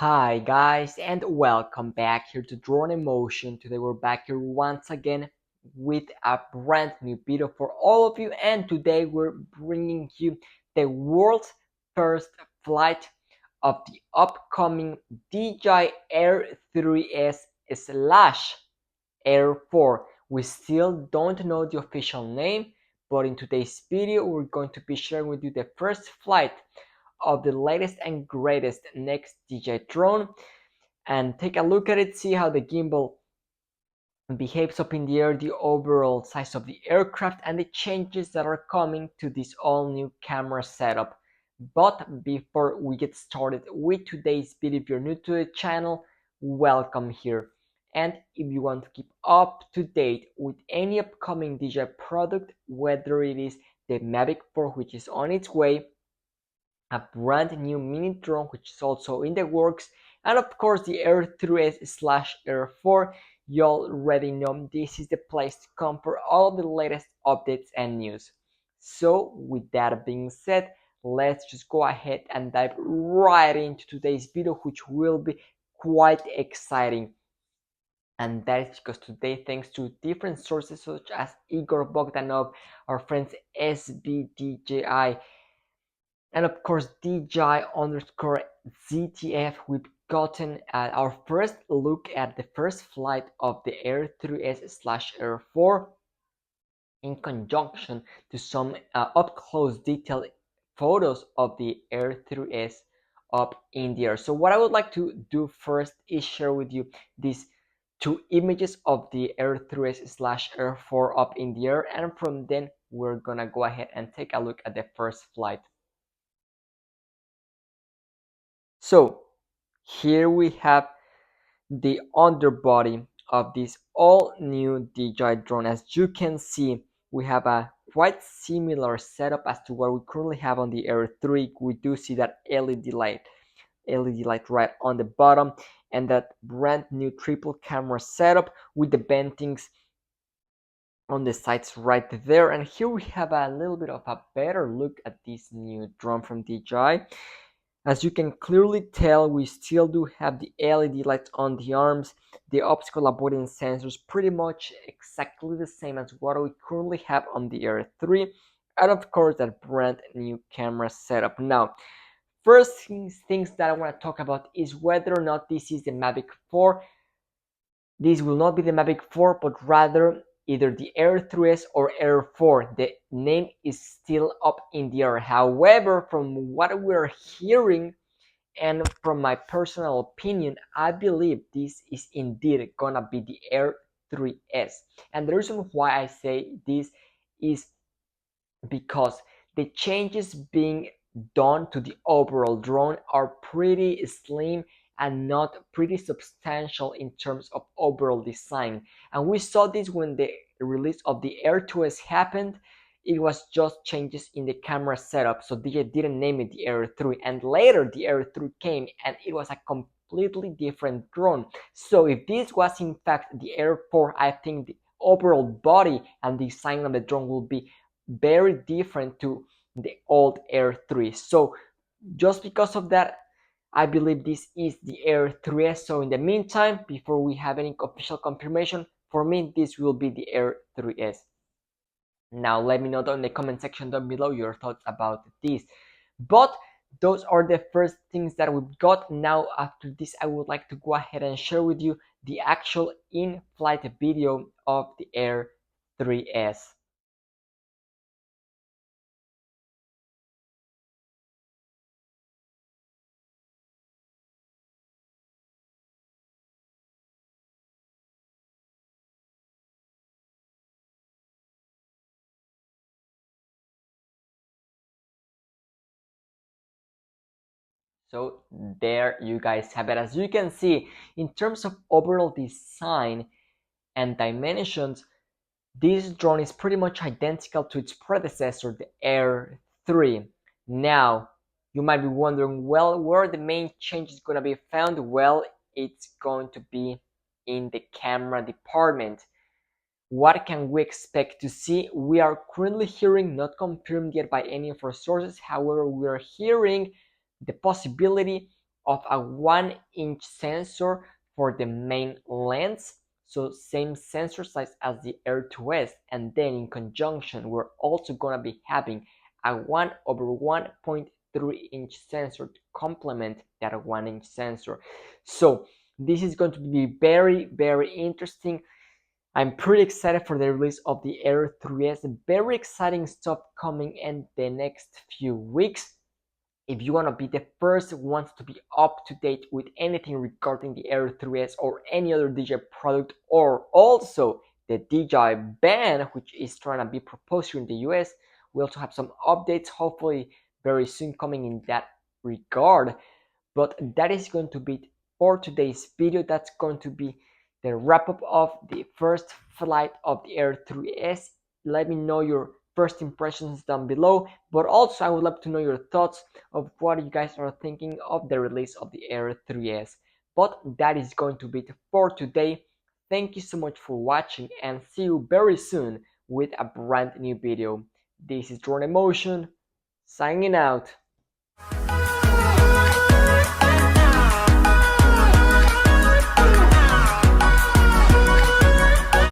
Hi guys and welcome back here to Drone Emotion. Today we're back here once again with a brand new video for all of you, and today we're bringing you the world's first flight of the upcoming DJI Air 3S slash Air 4. We still don't know the official name, but in today's video we're going to be sharing with you the first flight of the latest and greatest next DJI drone, and take a look at it, see how the gimbal behaves up in the air, the overall size of the aircraft, and the changes that are coming to this all new camera setup. But before we get started with today's video, if you're new to the channel, welcome here. And if you want to keep up to date with any upcoming DJI product, whether it is the Mavic 4, which is on its way, a brand new mini drone which is also in the works, and of course the Air 3S slash Air 4, you already know this is the place to come for all the latest updates and news. So with that being said, let's just go ahead and dive right into today's video, which will be quite exciting. And that is because today, thanks to different sources such as Igor Bogdanov, our friends SBDJI, and of course DJI underscore ZTF, we've gotten our first look at the first flight of the Air 3S slash Air 4 in conjunction to some up-close detailed photos of the Air 3S up in the air. So what I would like to do first is share with you these two images of the Air 3S slash Air 4 up in the air, and from then we're gonna go ahead and take a look at the first flight. So here we have the underbody of this all new DJI drone. As you can see, we have a quite similar setup as to what we currently have on the Air 3. We do see that LED light right on the bottom, and that brand new triple camera setup with the bentings on the sides right there. And here we have a little bit of a better look at this new drone from DJI. As you can clearly tell, we still do have the LED lights on the arms, the obstacle avoidance sensors pretty much exactly the same as what we currently have on the Air 3, and of course that brand new camera setup. Now, first things that I want to talk about is whether or not this is the Mavic 4. This will not be the Mavic 4, but rather either the Air 3S or Air 4. The name is still up in the air. However, from what we're hearing and from my personal opinion, I believe this is indeed gonna be the Air 3S. And the reason why I say this is because the changes being done to the overall drone are pretty slim and not pretty substantial in terms of overall design. And we saw this when the release of the Air 2S happened. It was just changes in the camera setup, so DJ didn't name it the Air 3, and later the Air 3 came and it was a completely different drone. So if this was in fact the Air 4, I think the overall body and design of the drone will be very different to the old Air 3. So just because of that, I believe this is the Air 3S. So in the meantime, before we have any official confirmation, for me this will be the Air 3S. Now let me know down in the comment section down below your thoughts about this. But those are the first things that we've got. Now after this, I would like to go ahead and share with you the actual in-flight video of the Air 3S. So there you guys have it. As you can see, in terms of overall design and dimensions, this drone is pretty much identical to its predecessor, the Air 3. Now, you might be wondering, well, where the main change is going to be found? Well, it's going to be in the camera department. What can we expect to see? We are currently hearing, not confirmed yet by any of our sources, however, we are hearing the possibility of a 1-inch sensor for the main lens, so same sensor size as the Air 2S, and then in conjunction we're also gonna be having a 1/1.3-inch sensor to complement that 1-inch sensor. So this is going to be very interesting. I'm pretty excited for the release of the Air 3S. Very exciting stuff coming in the next few weeks. If you want to be the first ones to be up to date with anything regarding the Air 3S or any other DJI product, or also the DJI ban, which is trying to be proposed here in the US, we also have some updates, hopefully very soon coming in that regard. But that is going to be for today's video. That's going to be the wrap up of the first flight of the Air 3S. Let me know your first impressions down below, but also I would love to know your thoughts of what you guys are thinking of the release of the Air 3S. But that is going to be it for today. Thank you so much for watching, and see you very soon with a brand new video. This is Drone Emotion signing out.